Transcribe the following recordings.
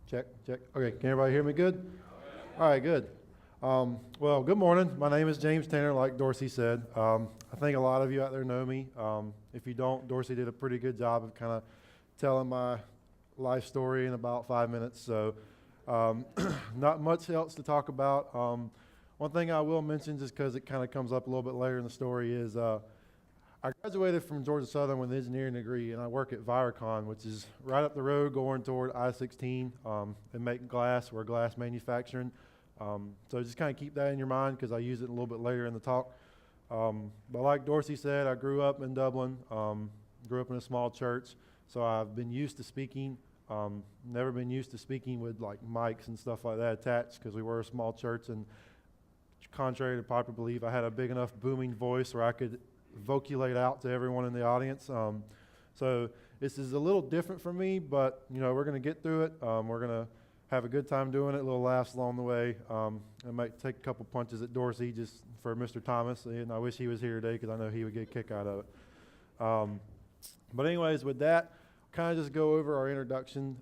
Check, check. Okay, can everybody hear me good? All right, good. Well, good morning. My name is James Tanner, like Dorsey said. I think a lot of you out there know me. If you don't, Dorsey did a pretty good job of kind of telling my life story in about 5 minutes, so not much else to talk about. One thing I will mention, just because it kind of comes up a little bit later in the story, is I graduated from Georgia Southern with an engineering degree, and I work at Viracon, which is right up the road going toward I-16, and make glass. We're glass manufacturing. So just kind of keep that in your mind because I use it a little bit later in the talk. But like Dorsey said, I grew up in Dublin, grew up in a small church, so I've been used to speaking. Never been used to speaking with like mics and stuff like that attached because we were a small church, and contrary to popular belief, I had a big enough booming voice where I could voculate out to everyone in the audience. So this is a little different for me, but we're going to get through it. We're going to have a good time doing it, little laughs along the way. I might take a couple punches at Dorsey just for Mr. Thomas, and I wish he was here today because I know he would get a kick out of it. But anyways, with that, kind of just go over our introduction.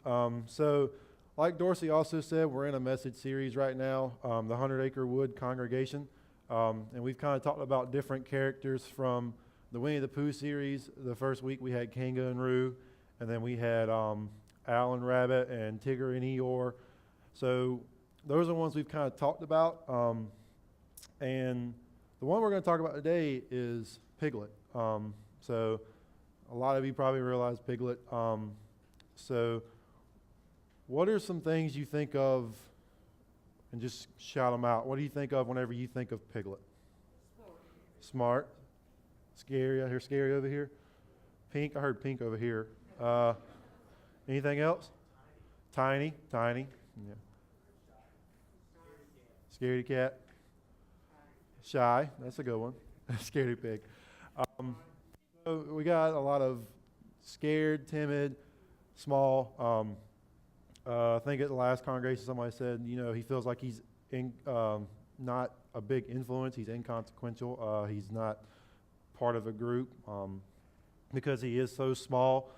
So like Dorsey also said, we're in a message series right now, the 100 Acre Wood Congregation. And we've kind of talked about different characters from the Winnie the Pooh series. The first week we had Kanga and Roo, and then we had Alan Rabbit and Tigger and Eeyore. So those are the ones we've kind of talked about. And the one we're going to talk about today is Piglet. So a lot of you probably realize Piglet. So what are some things you think of? And just shout them out. What do you think of whenever you think of Piglet? Smart. Scary. I hear scary over here. Pink. I heard pink over here. Anything else? Tiny. Tiny. Yeah. Scaredy cat. Shy. That's a good one. Scaredy pig. So we got a lot of scared, timid, small. I think at the last congregation somebody said, he feels like he's not a big influence. He's inconsequential. He's not part of a group because he is so small.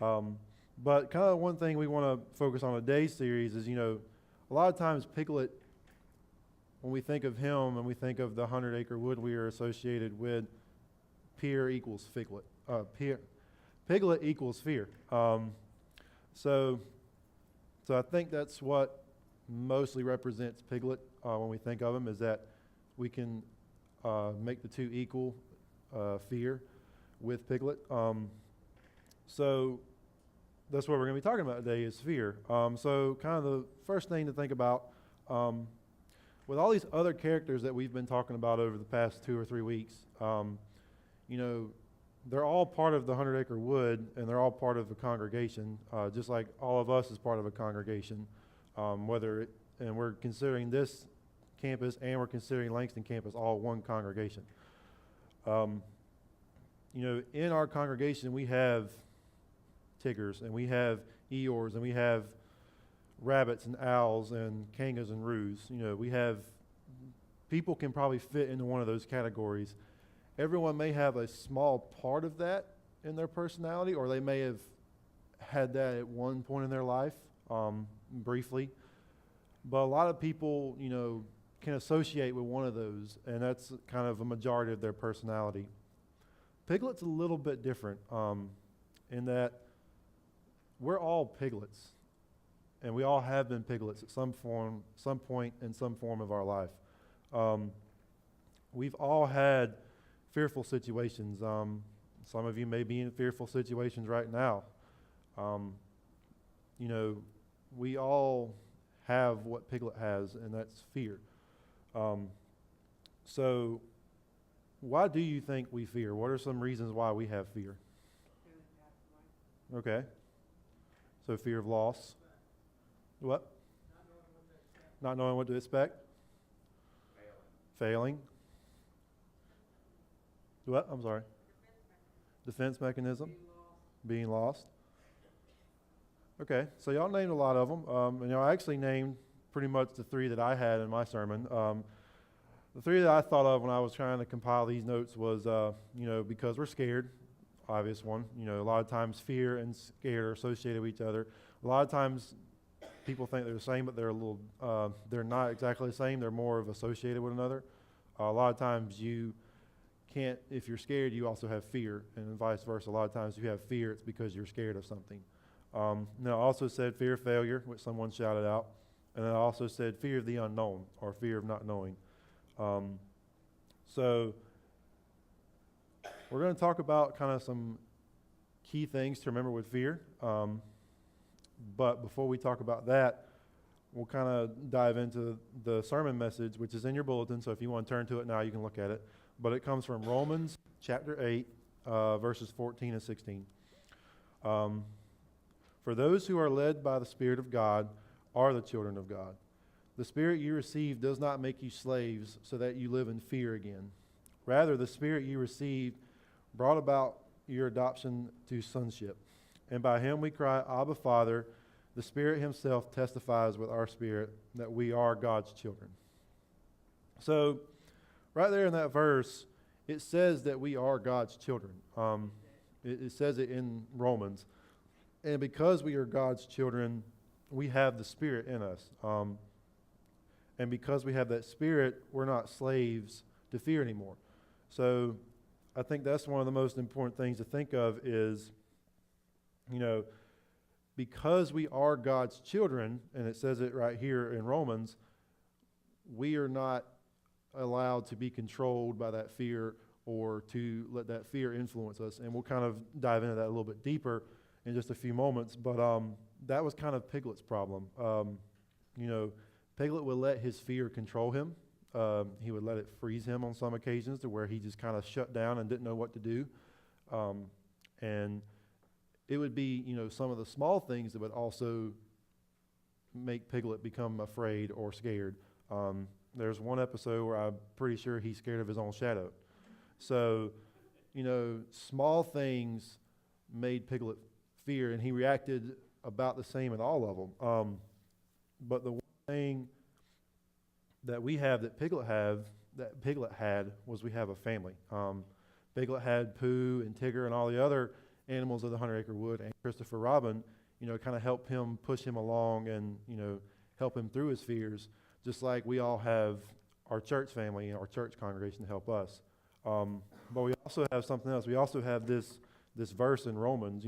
But kind of one thing we want to focus on today's series is, a lot of times Piglet, when we think of him and we think of the 100 Acre Wood, we are associated with peer equals Piglet. Piglet equals fear. So I think that's what mostly represents Piglet when we think of him, is that we can make the two equal, fear with Piglet. So that's what we're going to be talking about today is fear. So kind of the first thing to think about, with all these other characters that we've been talking about over the past 2 or 3 weeks, they're all part of the 100 Acre Wood, and they're all part of the congregation, just like all of us is part of a congregation. And we're considering this campus and we're considering Langston campus all one congregation. In our congregation we have Tiggers and we have Eeyores and we have rabbits and owls and Kangas and Roos. We have people can probably fit into one of those categories. Everyone may have a small part of that in their personality, or they may have had that at one point in their life, briefly. But a lot of people, can associate with one of those, and that's kind of a majority of their personality. Piglet's a little bit different in that we're all piglets, and we all have been piglets at some point in some form of our life. We've all had fearful situations. Some of you may be in fearful situations right now. We all have what Piglet has, and that's fear. So why do you think we fear? What are some reasons why we have fear? Okay. So fear of loss. What? Not knowing what to expect. Failing. What? I'm sorry. Defense mechanism. Being lost. Okay, so y'all named a lot of them. And I actually named pretty much the 3 that I had in my sermon. The 3 that I thought of when I was trying to compile these notes was, because we're scared, obvious one. A lot of times fear and scared are associated with each other. A lot of times people think they're the same, but they're not exactly the same. They're more of associated with another. A lot of times you can't, if you're scared, you also have fear, and vice versa. A lot of times if you have fear, it's because you're scared of something. Now, I also said fear of failure, which someone shouted out. And then I also said fear of the unknown, or fear of not knowing. So we're going to talk about kind of some key things to remember with fear. But before we talk about that, we'll kind of dive into the sermon message, which is in your bulletin. So if you want to turn to it now, you can look at it. But it comes from Romans chapter 8, verses 14 and 16. For those who are led by the Spirit of God are the children of God. The Spirit you received does not make you slaves so that you live in fear again. Rather, the Spirit you received brought about your adoption to sonship. And by him we cry, Abba, Father. The Spirit himself testifies with our spirit that we are God's children. So, right there in that verse, it says that we are God's children. It says it in Romans. And because we are God's children, we have the Spirit in us. And because we have that Spirit, we're not slaves to fear anymore. So I think that's one of the most important things to think of is, because we are God's children, and it says it right here in Romans, we are not allowed to be controlled by that fear or to let that fear influence us. And we'll kind of dive into that a little bit deeper in just a few moments. But that was kind of Piglet's problem. Piglet would let his fear control him. He would let it freeze him on some occasions to where he just kind of shut down and didn't know what to do. And it would be, some of the small things that would also make Piglet become afraid or scared. There's one episode where I'm pretty sure he's scared of his own shadow. So, small things made Piglet fear, and he reacted about the same in all of them. But the one thing that we have that Piglet had was we have a family. Piglet had Pooh and Tigger and all the other animals of the 100-acre wood, and Christopher Robin, kind of help him, push him along, and help him through his fears. Just like we all have our church family and our church congregation to help us. But we also have something else. We also have this verse in Romans.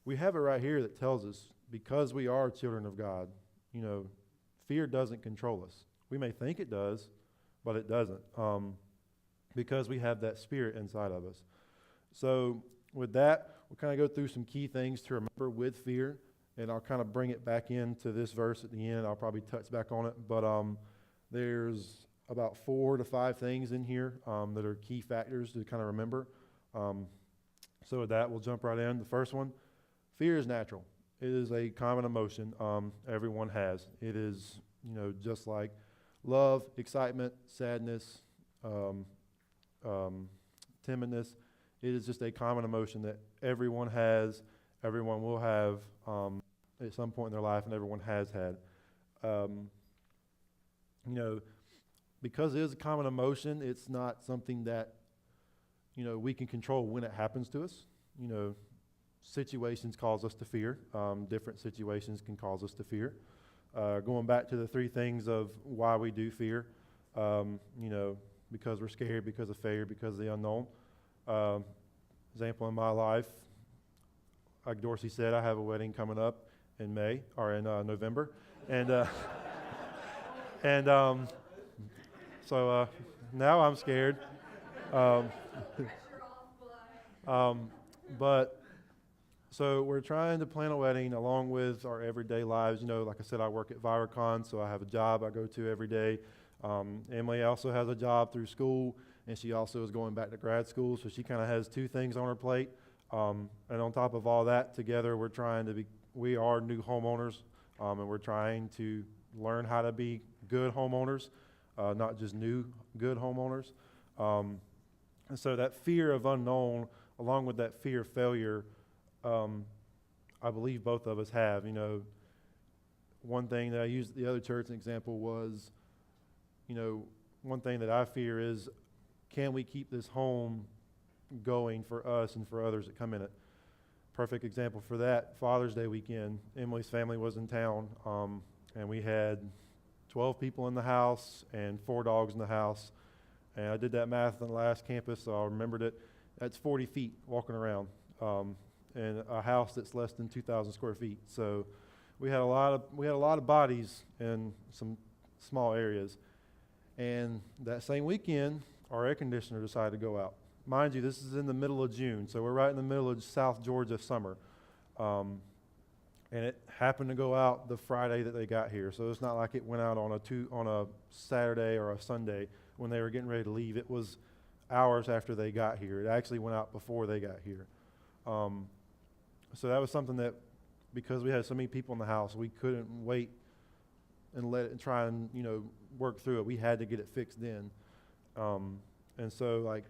We have it right here that tells us because we are children of God, fear doesn't control us. We may think it does, but it doesn't, because we have that Spirit inside of us. So with that, we'll kind of go through some key things to remember with fear, and I'll kind of bring it back into this verse at the end. I'll probably touch back on it, but there's about 4 to 5 things in here that are key factors to kind of remember. So with that, we'll jump right in. The first one, fear is natural. It is a common emotion everyone has. It is, just like love, excitement, sadness, timidness. It is just a common emotion that everyone has, everyone will have at some point in their life, and everyone has had. Because it is a common emotion, it's not something that, we can control when it happens to us. Situations cause us to fear. Different situations can cause us to fear. Going back to the 3 things of why we do fear, because we're scared, because of failure, because of the unknown. Example in my life, like Dorsey said, I have a wedding coming up in November, and so now I'm scared. But so we're trying to plan a wedding along with our everyday lives. Like I said, I work at Viracon, so I have a job I go to every day. Emily also has a job through school, and she also is going back to grad school, so she kind of has 2 things on her plate. And on top of all that, together we are new homeowners, and we're trying to learn how to be good homeowners, not just new good homeowners. And so that fear of unknown, along with that fear of failure, I believe both of us have. One thing that I used at the other church, an example was, one thing that I fear is, can we keep this home going for us and for others that come in it? perfect example for that, Father's Day weekend, Emily's family was in town, and we had 12 people in the house and 4 dogs in the house. And I did that math on the last campus, so I remembered it. That's 40 feet walking around, in a house that's less than 2,000 square feet. So we had a lot of bodies in some small areas. And that same weekend, our air conditioner decided to go out. Mind you, this is in the middle of June, so we're right in the middle of South Georgia summer. And it happened to go out the Friday that they got here. So it's not like it went out on a Saturday or a Sunday when they were getting ready to leave. It was hours after they got here. It actually went out before they got here. So that was something that, because we had so many people in the house, we couldn't wait and let it try and work through it. We had to get it fixed then. And so like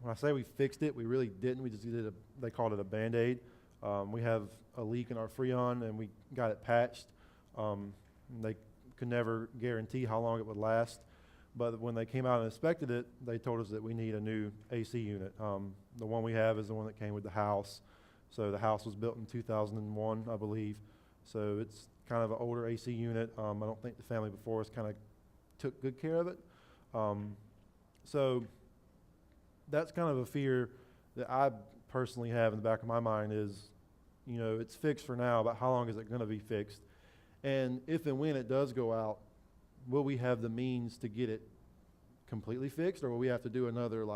when I say we fixed it, we really didn't. We just did they called it a Band-Aid. We have a leak in our Freon, and we got it patched. They could never guarantee how long it would last. But when they came out and inspected it, they told us that we need a new AC unit. The one we have is the one that came with the house. So the house was built in 2001, I believe. So it's kind of an older AC unit. I don't think the family before us kind of took good care of it. So that's kind of a fear that I personally have in the back of my mind is, it's fixed for now, but how long is it going to be fixed? And if and when it does go out, will we have the means to get it completely fixed, or will we have to do another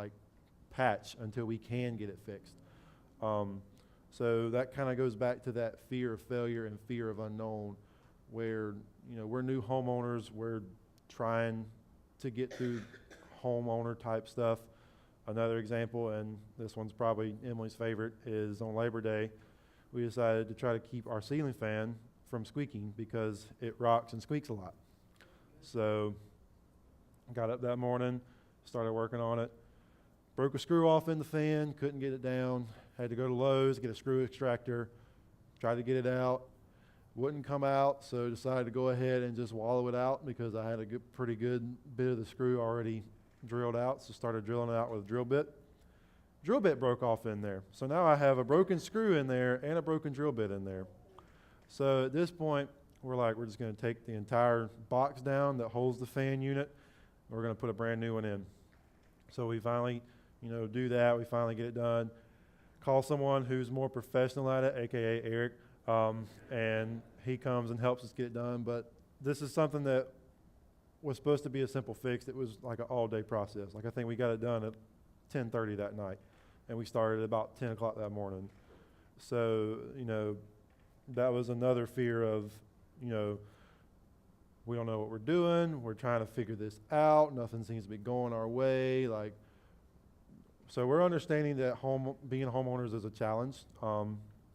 patch until we can get it fixed? So that kind of goes back to that fear of failure and fear of unknown, where we're new homeowners, we're trying to get through homeowner type stuff. Another example, and this one's probably Emily's favorite, is on Labor Day, we decided to try to keep our ceiling fan from squeaking because it rocks and squeaks a lot. So got up that morning, started working on it, broke a screw off in the fan, couldn't get it down, had to go to Lowe's, get a screw extractor, tried to get it out, wouldn't come out, so decided to go ahead and just wallow it out because I had a pretty good bit of the screw already drilled out, so started drilling it out with a drill bit. Drill bit broke off in there, so now I have a broken screw in there and a broken drill bit in there. So at this point, we're just going to take the entire box down that holds the fan unit. We're going to put a brand new one in. So we finally, do that. We finally get it done. Call someone who's more professional at it, aka Eric, and he comes and helps us get it done. But this is something that was supposed to be a simple fix. It was like an all-day process. I think we got it done at 10:30 that night, and we started at about 10 o'clock that morning. So, that was another fear of, we don't know what we're doing. We're trying to figure this out. Nothing seems to be going our way. So we're understanding that being homeowners is a challenge,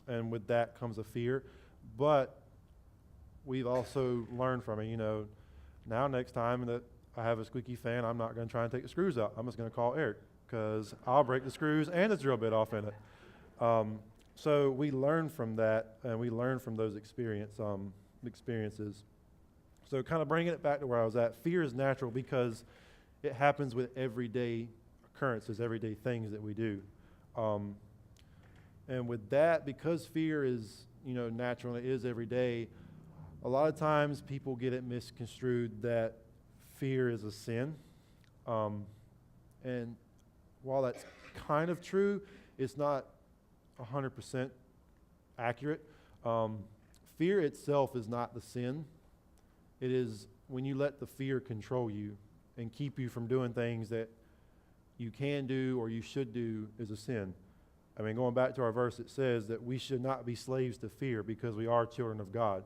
and with that comes a fear. But we've also learned from it. Now next time that I have a squeaky fan, I'm not going to try and take the screws out. I'm just going to call Eric because I'll break the screws and the drill bit off in it. So we learn from that, and we learn from those experiences. So kind of bringing it back to where I was at, fear is natural because it happens with everyday occurrences, everyday things that we do. And with that, because fear is, natural and it is every day, a lot of times people get it misconstrued that fear is a sin. And while that's kind of true, it's not 100% accurate. Fear itself is not the sin. It is when you let the fear control you and keep you from doing things that you can do or you should do is a sin. Going back to our verse, it says that we should not be slaves to fear because we are children of God.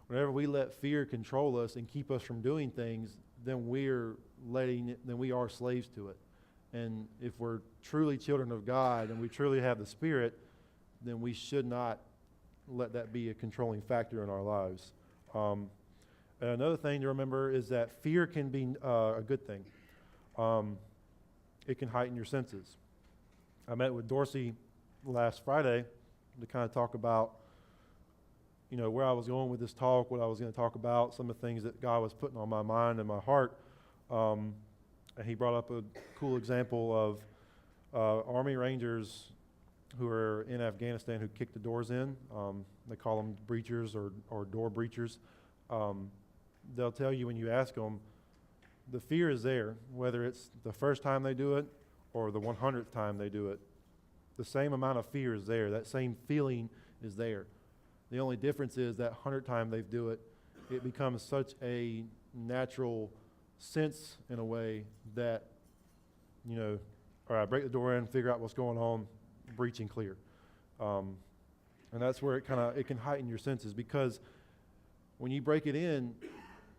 Whenever we let fear control us and keep us from doing things, then we are slaves to it. And if we're truly children of God and we truly have the Spirit, then we should not let that be a controlling factor in our lives. And another thing to remember is that fear can be a good thing. It can heighten your senses. I met with Dorsey last Friday to kind of talk about, where I was going with this talk, what I was going to talk about, some of the things that God was putting on my mind and my heart. And he brought up a cool example of Army Rangers who are in Afghanistan who kick the doors in. They call them breachers or door breachers. They'll tell you when you ask them, the fear is there, whether it's the first time they do it or the 100th time they do it. The same amount of fear is there. That same feeling is there. The only difference is that 100th time they do it, it becomes such a natural sense in a way that, all right, break the door in, figure out what's going on, breaching clear. And that's where it can heighten your senses, because when you break it in,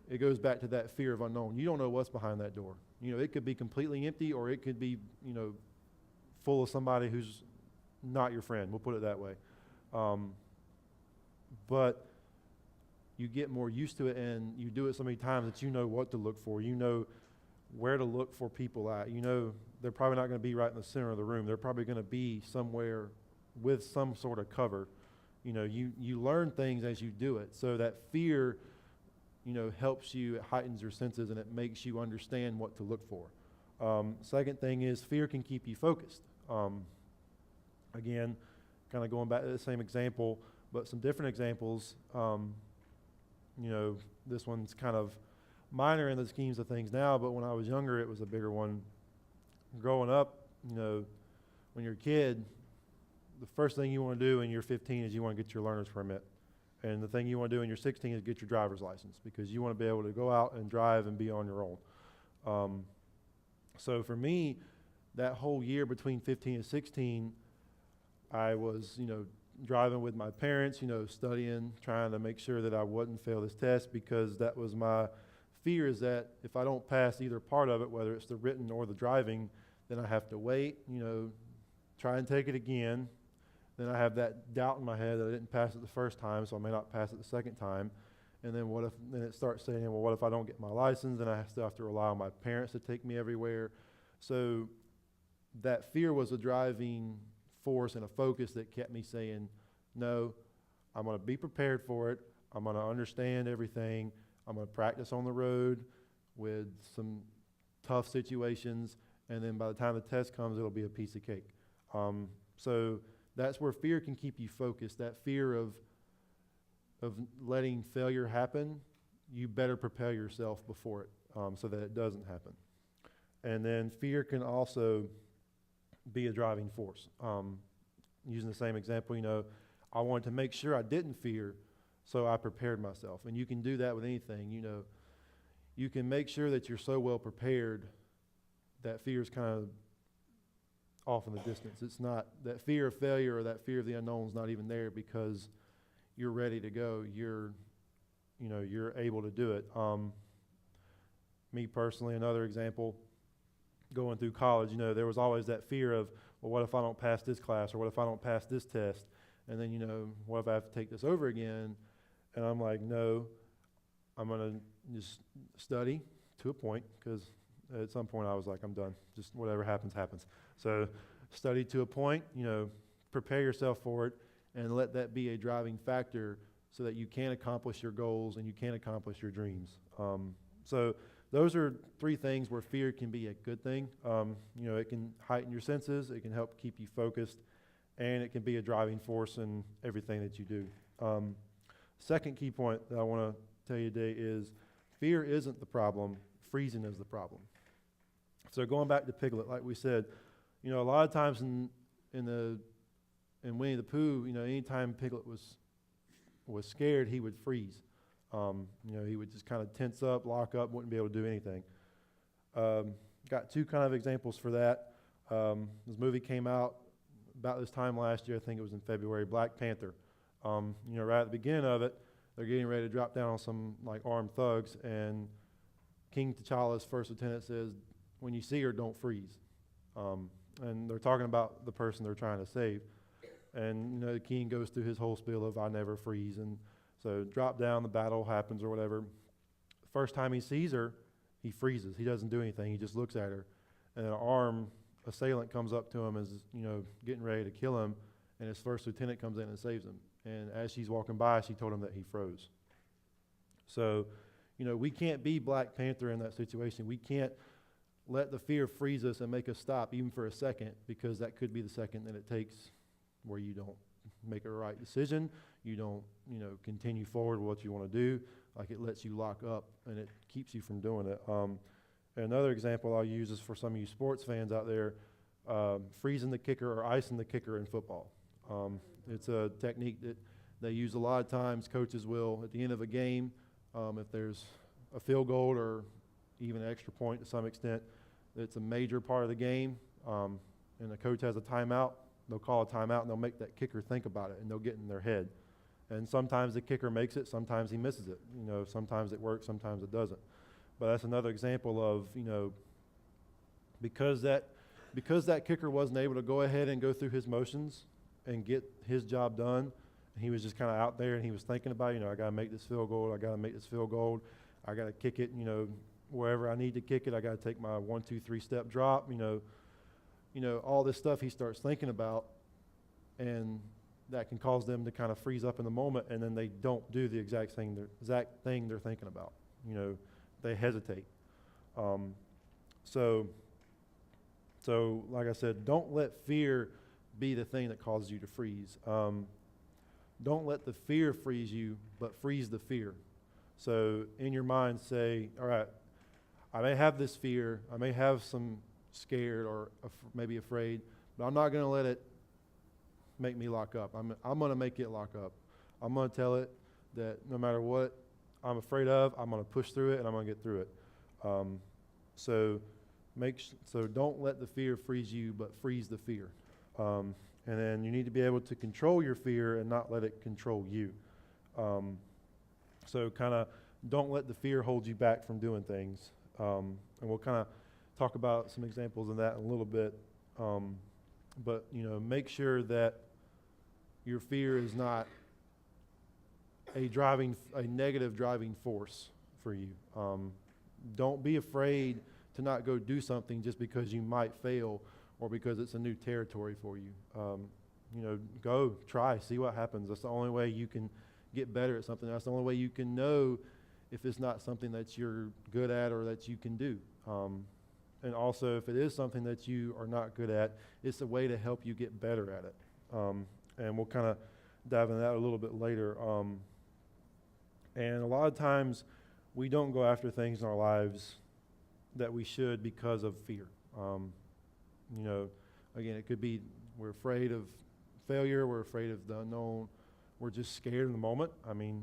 it goes back to that fear of unknown. You don't know what's behind that door. It could be completely empty, or it could be, full of somebody who's not your friend. We'll put it that way. But you get more used to it, and you do it so many times that you know what to look for. You know where to look for people at. They're probably not going to be right in the center of the room. They're probably going to be somewhere with some sort of cover. You learn things as you do it. So that fear, helps you, it heightens your senses, and it makes you understand what to look for. Second thing is fear can keep you focused. Again, kind of going back to the same example, but some different examples. This one's kind of minor in the schemes of things now, but when I was younger, it was a bigger one. Growing up, when you're a kid, the first thing you want to do when you're 15 is you want to get your learner's permit. And the thing you want to do when you're 16 is get your driver's license, because you want to be able to go out and drive and be on your own. So for me, that whole year between 15 and 16, I was, driving with my parents, studying, trying to make sure that I wouldn't fail this test, because that was my fear, is that if I don't pass either part of it, whether it's the written or the driving, then I have to wait, try and take it again. Then I have that doubt in my head that I didn't pass it the first time, so I may not pass it the second time. And then then it starts saying, well, what if I don't get my license? Then I still have to rely on my parents to take me everywhere. So that fear was a driving force and a focus that kept me saying, no, I'm going to be prepared for it. I'm going to understand everything. I'm going to practice on the road with some tough situations. And then by the time the test comes, it'll be a piece of cake. So that's where fear can keep you focused. That fear of letting failure happen, you better prepare yourself before it so that it doesn't happen. And then fear can also be a driving force. Using the same example, I wanted to make sure I didn't fear, so I prepared myself. And you can do that with anything. You can make sure that you're so well prepared that fear is kind of off in the distance. It's not that fear of failure or that fear of the unknown is not even there, because you're ready to go. You're able to do it. Me personally, another example, going through college, there was always that fear of, well, what if I don't pass this class, or what if I don't pass this test? And then, what if I have to take this over again? And I'm like, no, I'm going to just study to a point, because at some point I was like, I'm done. Just whatever happens, happens. So study to a point, prepare yourself for it, and let that be a driving factor so that you can accomplish your goals and you can accomplish your dreams. So those are three things where fear can be a good thing. It can heighten your senses, it can help keep you focused, and it can be a driving force in everything that you do. Second key point that I want to tell you today is fear isn't the problem, freezing is the problem. So going back to Piglet, like we said, a lot of times in Winnie the Pooh, anytime Piglet was scared, he would freeze. He would just kind of tense up, lock up, wouldn't be able to do anything. Got two kind of examples for that. This movie came out about this time last year. I think it was in February. Black Panther. Right at the beginning of it, they're getting ready to drop down on some armed thugs, and King T'Challa's first lieutenant says, "When you see her, don't freeze." And they're talking about the person they're trying to save. And the king goes through his whole spiel of, "I never freeze." And so drop down, the battle happens or whatever. The first time he sees her, he freezes. He doesn't do anything. He just looks at her. And an armed assailant comes up to him as, getting ready to kill him. And his first lieutenant comes in and saves him. And as she's walking by, she told him that he froze. So, we can't be Black Panther in that situation. We can't let the fear freeze us and make us stop even for a second, because that could be the second that it takes where you don't make a right decision, you don't, continue forward with what you want to do. Like, it lets you lock up and it keeps you from doing it. Another example I'll use is for some of you sports fans out there, freezing the kicker or icing the kicker in football. It's a technique that they use a lot of times. Coaches will, at the end of a game, if there's a field goal or even an extra point to some extent, it's a major part of the game, and the coach has a timeout, they'll call a timeout and they'll make that kicker think about it, and they'll get in their head. And sometimes the kicker makes it, sometimes he misses it. Sometimes it works, sometimes it doesn't. But that's another example of, because that kicker wasn't able to go ahead and go through his motions and get his job done, and he was just kind of out there and he was thinking about, I got to make this field goal, I got to make this field goal, I got to kick it, wherever I need to kick it, I got to take my 1, 2, 3 step drop, all this stuff he starts thinking about, and that can cause them to kind of freeze up in the moment, and then they don't do the exact thing they're thinking about. They hesitate. So like I said, don't let fear be the thing that causes you to freeze. Don't let the fear freeze you, but freeze the fear. So in your mind say, all right, I may have this fear, I may have some scared or maybe afraid, but I'm not going to let it make me lock up. I'm going to make it lock up. I'm going to tell it that no matter what I'm afraid of, I'm going to push through it and I'm going to get through it. So don't let the fear freeze you, but freeze the fear. And then you need to be able to control your fear and not let it control you. So kind of don't let the fear hold you back from doing things. And we'll kind of talk about some examples of that in a little bit. But make sure that your fear is not a negative driving force for you. Don't be afraid to not go do something just because you might fail or because it's a new territory for you. Go try, see what happens. That's the only way you can get better at something. That's the only way you can know if it's not something that you're good at or that you can do. And also, if it is something that you are not good at, it's a way to help you get better at it. And we'll kind of dive into that a little bit later. And a lot of times, we don't go after things in our lives that we should because of fear. Again, it could be we're afraid of failure, we're afraid of the unknown, we're just scared in the moment. It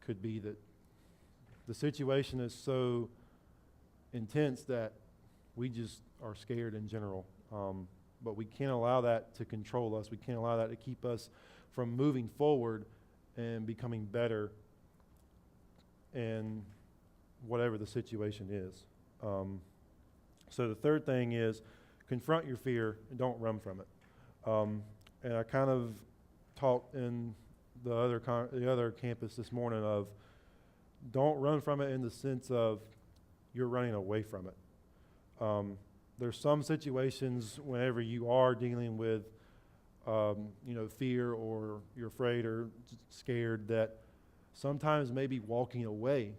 could be that the situation is so intense that we just are scared in general. But we can't allow that to control us. We can't allow that to keep us from moving forward and becoming better in whatever the situation is. So the third thing is confront your fear and don't run from it. And I kind of talked in the other campus this morning of don't run from it in the sense of you're running away from it. There's some situations whenever you are dealing with fear or you're afraid or scared that sometimes maybe walking away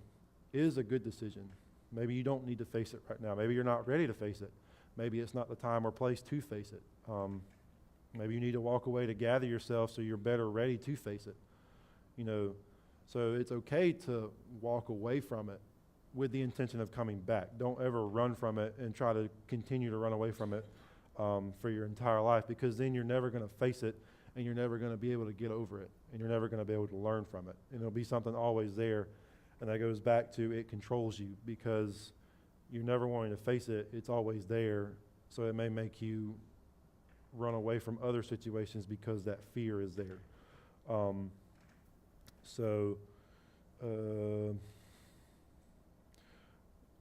is a good decision. Maybe you don't need to face it right now. Maybe you're not ready to face it. Maybe it's not the time or place to face it. Maybe you need to walk away to gather yourself so you're better ready to face it. So it's okay to walk away from it with the intention of coming back. Don't ever run from it and try to continue to run away from it for your entire life, because then you're never going to face it and you're never going to be able to get over it and you're never going to be able to learn from it. And it'll be something always there. And that goes back to it controls you because you're never wanting to face it. It's always there. So it may make you run away from other situations because that fear is there.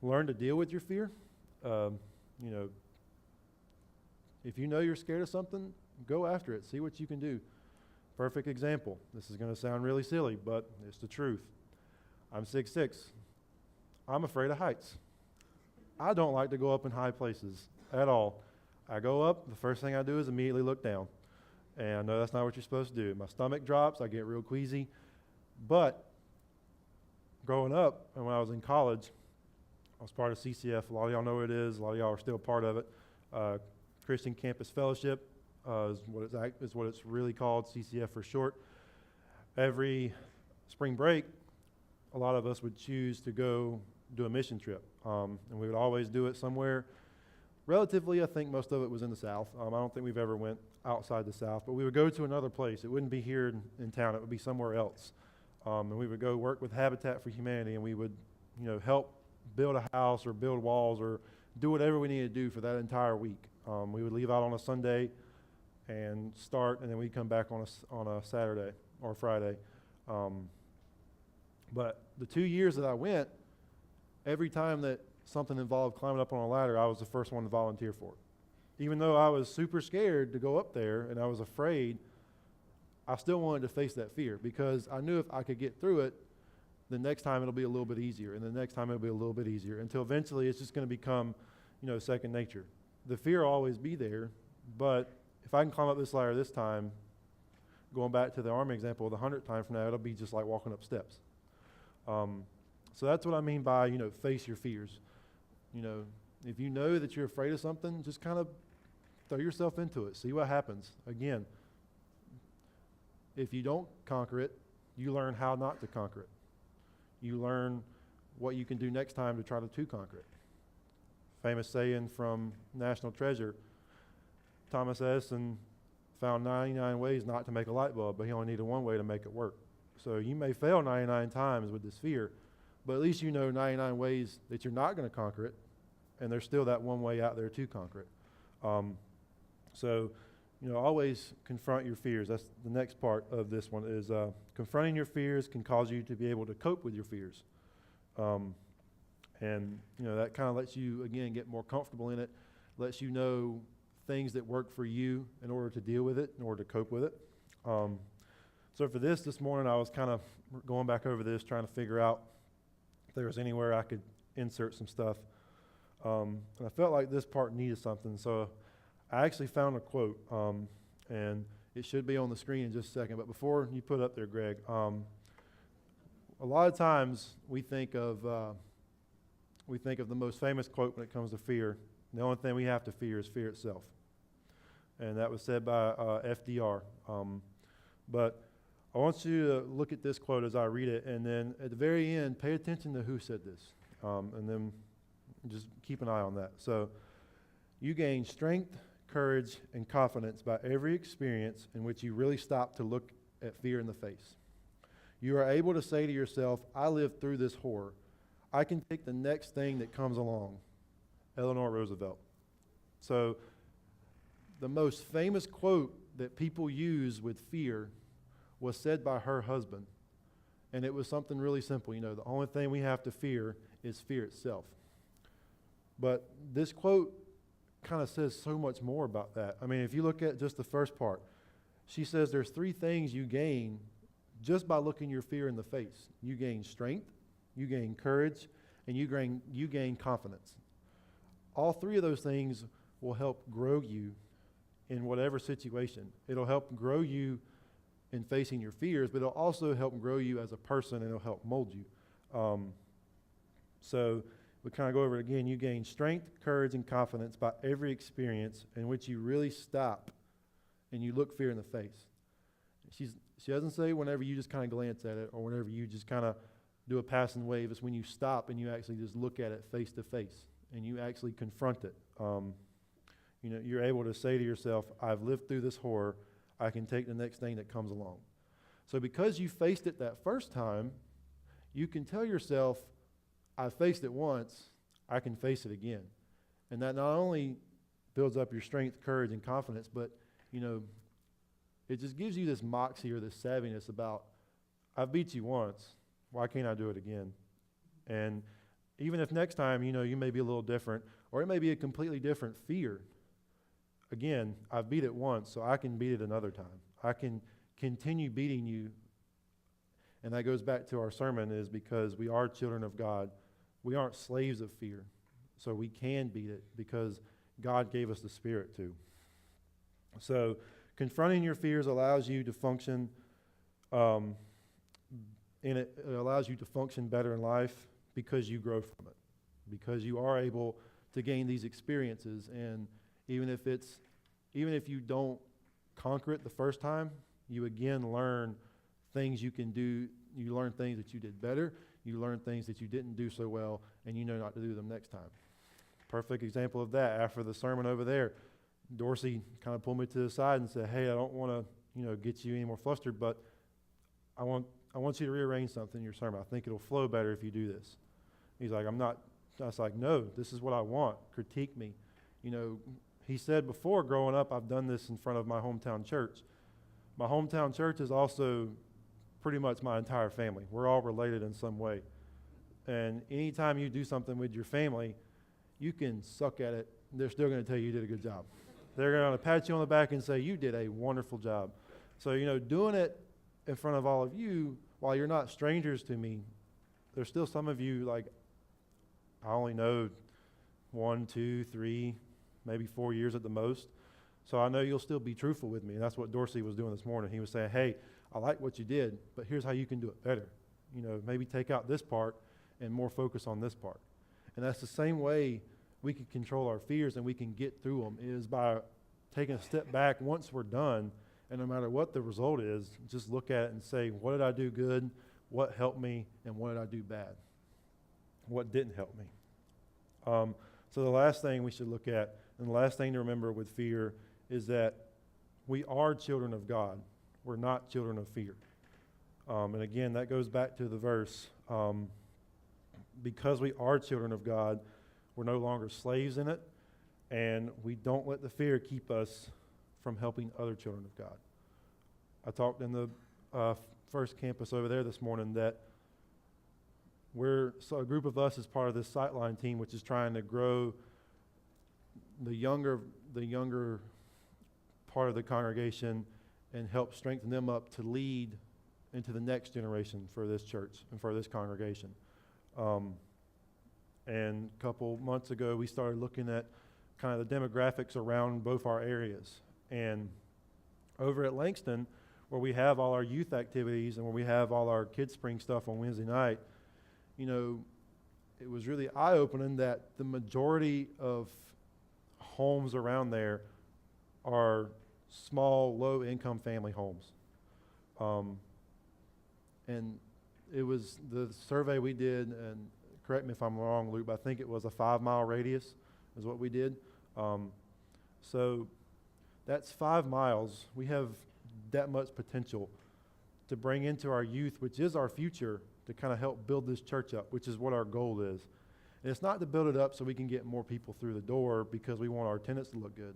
Learn to deal with your fear. If you know you're scared of something, go after it. See what you can do. Perfect example. This is going to sound really silly, but it's the truth. I'm 6'6". I'm afraid of heights. I don't like to go up in high places at all. I go up, the first thing I do is immediately look down. And I know that's not what you're supposed to do. My stomach drops, I get real queasy. But growing up, and when I was in college, I was part of CCF. A lot of y'all know what it is. A lot of y'all are still part of it. Christian Campus Fellowship. is what it's really called, CCF for short. Every spring break, a lot of us would choose to go do a mission trip, and we would always do it somewhere. Relatively, I think most of it was in the South. I don't think we've ever went outside the South, but we would go to another place. It wouldn't be here in town. It would be somewhere else. And we would go work with Habitat for Humanity, and we would, help build a house or build walls or do whatever we needed to do for that entire week. We would leave out on a Sunday and start, and then we'd come back on a Saturday or Friday. But the 2 years that I went, every time that something involved climbing up on a ladder, I was the first one to volunteer for it. Even though I was super scared to go up there and I was afraid, I still wanted to face that fear because I knew if I could get through it, the next time it'll be a little bit easier, and the next time it'll be a little bit easier, until eventually it's just going to become, second nature. The fear will always be there, but if I can climb up this ladder this time, going back to the Army example, the 100th time from now, it'll be just like walking up steps. So that's what I mean by, face your fears. If you know that you're afraid of something, just kind of throw yourself into it. See what happens. Again, if you don't conquer it, you learn how not to conquer it. You learn what you can do next time to try to conquer it. Famous saying from National Treasure, Thomas Edison found 99 ways not to make a light bulb, but he only needed one way to make it work. So you may fail 99 times with this fear, but at least you know 99 ways that you're not going to conquer it, and there's still that one way out there to conquer it. Always confront your fears. That's the next part of this one is confronting your fears can cause you to be able to cope with your fears. That kind of lets you, again, get more comfortable in it, lets you know things that work for you in order to deal with it, in order to cope with it. So for this morning, I was kind of going back over this, trying to figure out if there was anywhere I could insert some stuff. And I felt like this part needed something, so I actually found a quote, and it should be on the screen in just a second. But before you put it up there, Greg, a lot of times we think of the most famous quote when it comes to fear. The only thing we have to fear is fear itself, and that was said by FDR. But I want you to look at this quote as I read it, and then at the very end, pay attention to who said this, and then just keep an eye on that. So, you gain strength, courage, and confidence by every experience in which you really stop to look at fear in the face. You are able to say to yourself, I lived through this horror. I can take the next thing that comes along. Eleanor Roosevelt. So, the most famous quote that people use with fear was said by her husband. And it was something really simple. The only thing we have to fear is fear itself. But this quote kind of says so much more about that. I mean, if you look at just the first part, she says there's 3 things you gain just by looking your fear in the face. You gain strength, you gain courage, and you gain confidence. All 3 of those things will help grow you in whatever situation. It'll help grow you in facing your fears, but it'll also help grow you as a person, and it'll help mold you. So we kind of go over it again. You gain strength, courage, and confidence by every experience in which you really stop and you look fear in the face. She doesn't say whenever you just kind of glance at it or whenever you just kind of do a passing wave. It's when you stop and you actually just look at it face to face and you actually confront it. You're able to say to yourself, I've lived through this horror. I can take the next thing that comes along. So because you faced it that first time, you can tell yourself, I faced it once, I can face it again. And that not only builds up your strength, courage, and confidence, but, it just gives you this moxie or this savviness about, I've beat you once, why can't I do it again? And even if next time, you may be a little different, or it may be a completely different fear. Again, I've beat it once, so I can beat it another time. I can continue beating you. And that goes back to our sermon, is because we are children of God. We aren't slaves of fear. So we can beat it because God gave us the Spirit to. So confronting your fears allows you to function it allows you to function better in life because you grow from it. Because you are able to gain these experiences, and even if you don't conquer it the first time, you again learn things you can do. You learn things that you did better. You learn things that you didn't do so well, and you know not to do them next time. Perfect example of that. After the sermon over there, Dorsey kind of pulled me to the side and said, hey, I don't want to, get you any more flustered, but I want you to rearrange something in your sermon. I think it'll flow better if you do this. He's like, I was like, no, this is what I want. Critique me. He said before, growing up, I've done this in front of my hometown church. My hometown church is also pretty much my entire family. We're all related in some way. And anytime you do something with your family, you can suck at it. They're still going to tell you you did a good job. They're going to pat you on the back and say, you did a wonderful job. So, doing it in front of all of you, while you're not strangers to me, there's still some of you, like, I only know 1, 2, 3, maybe 4 years at the most. So I know you'll still be truthful with me. And that's what Dorsey was doing this morning. He was saying, hey, I like what you did, but here's how you can do it better. Maybe take out this part and more focus on this part. And that's the same way we can control our fears and we can get through them, is by taking a step back once we're done, and no matter what the result is, just look at it and say, what did I do good, what helped me, and what did I do bad? What didn't help me? So the last thing we should look at, and the last thing to remember with fear, is that we are children of God. We're not children of fear. And again, that goes back to the verse. Because we are children of God, we're no longer slaves in it, and we don't let the fear keep us from helping other children of God. I talked in the first campus over there this morning that a group of us is part of this Sightline team, which is trying to grow the younger part of the congregation and help strengthen them up to lead into the next generation for this church and for this congregation. And a couple months ago, we started looking at kind of the demographics around both our areas. And over at Langston, where we have all our youth activities and where we have all our Kids Spring stuff on Wednesday night, it was really eye-opening that the majority of homes around there are small, low-income family homes. And it was the survey we did, and correct me if I'm wrong, Luke, but I think it was a 5-mile radius is what we did. So that's 5 miles. We have that much potential to bring into our youth, which is our future, to kind of help build this church up, which is what our goal is. And it's not to build it up so we can get more people through the door because we want our attendance to look good.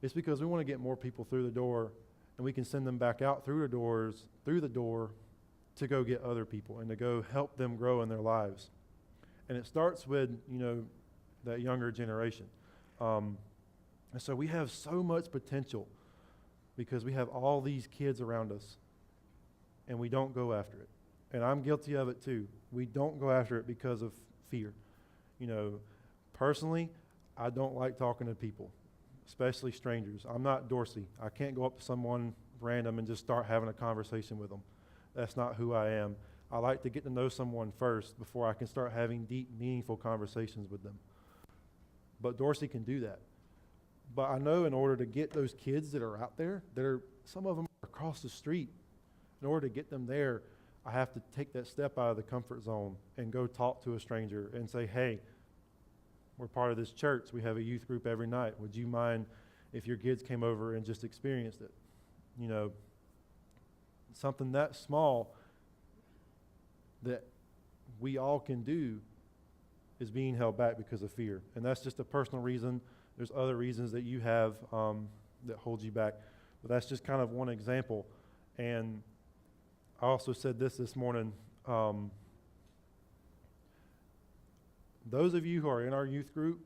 It's because we want to get more people through the door, and we can send them back out through the door to go get other people and to go help them grow in their lives. And it starts with, that younger generation. And so we have so much potential because we have all these kids around us, and we don't go after it. And I'm guilty of it too. We don't go after it because of fear. Personally, I don't like talking to people, especially strangers. I'm not Dorsey. I can't go up to someone random and just start having a conversation with them. That's not who I am. I like to get to know someone first before I can start having deep, meaningful conversations with them. But Dorsey can do that. But I know in order to get those kids that are out there, some of them are across the street. In order to get them there, I have to take that step out of the comfort zone and go talk to a stranger and say, hey, we're part of this church. We have a youth group every night. Would you mind if your kids came over and just experienced it? Something that small that we all can do is being held back because of fear. And that's just a personal reason. There's other reasons that you have that hold you back. But that's just kind of one example. And I also said this morning. Those of you who are in our youth group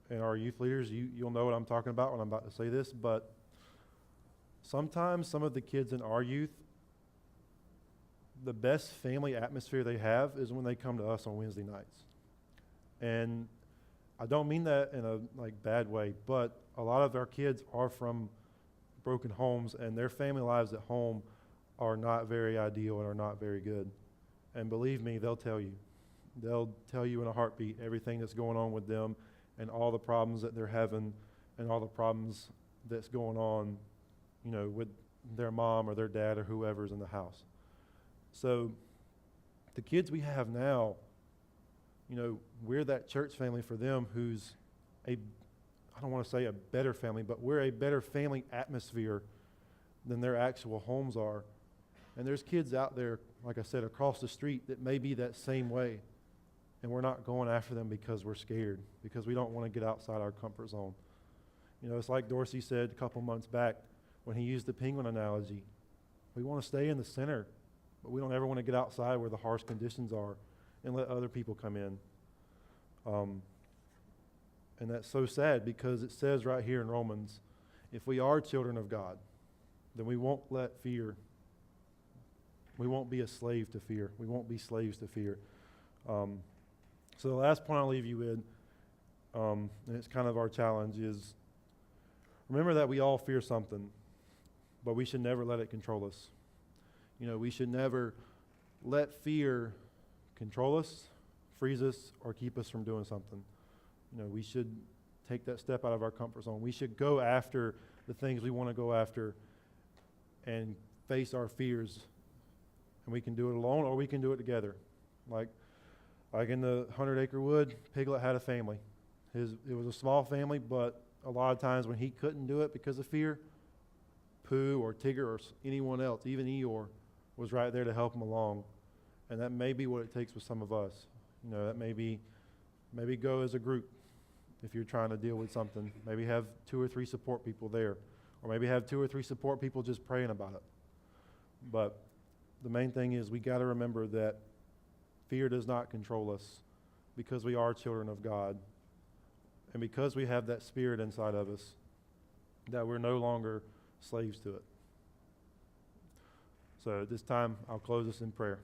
and our youth leaders, you'll know what I'm talking about when I'm about to say this. But sometimes some of the kids in our youth, the best family atmosphere they have is when they come to us on Wednesday nights. And I don't mean that in a bad way, but a lot of our kids are from broken homes, and their family lives at home are not very ideal and are not very good. And believe me, they'll tell you. They'll tell you in a heartbeat everything that's going on with them and all the problems that they're having and all the problems that's going on with their mom or their dad or whoever's in the house. So the kids we have now, we're that church family for them who's I don't want to say a better family, but we're a better family atmosphere than their actual homes are. And there's kids out there, like I said, across the street that may be that same way. And we're not going after them because we're scared, because we don't want to get outside our comfort zone. It's like Dorsey said a couple months back when he used the penguin analogy. We want to stay in the center, but we don't ever want to get outside where the harsh conditions are and let other people come in. And that's so sad because it says right here in Romans, if we are children of God, then we won't let fear, we won't be a slave to fear. We won't be slaves to fear. So the last point I'll leave you with, and it's kind of our challenge, is remember that we all fear something, but we should never let it control us. We should never let fear control us, freeze us, or keep us from doing something. We should take that step out of our comfort zone. We should go after the things we want to go after and face our fears. And we can do it alone or we can do it together. Like in the 100-acre wood, Piglet had a family. It was a small family, but a lot of times when he couldn't do it because of fear, Pooh or Tigger or anyone else, even Eeyore, was right there to help him along. And that may be what it takes with some of us. That maybe go as a group if you're trying to deal with something. Maybe have 2 or 3 support people there. Or maybe have 2 or 3 support people just praying about it. But the main thing is we got to remember that fear does not control us because we are children of God. And because we have that spirit inside of us, that we're no longer slaves to it. So at this time, I'll close us in prayer.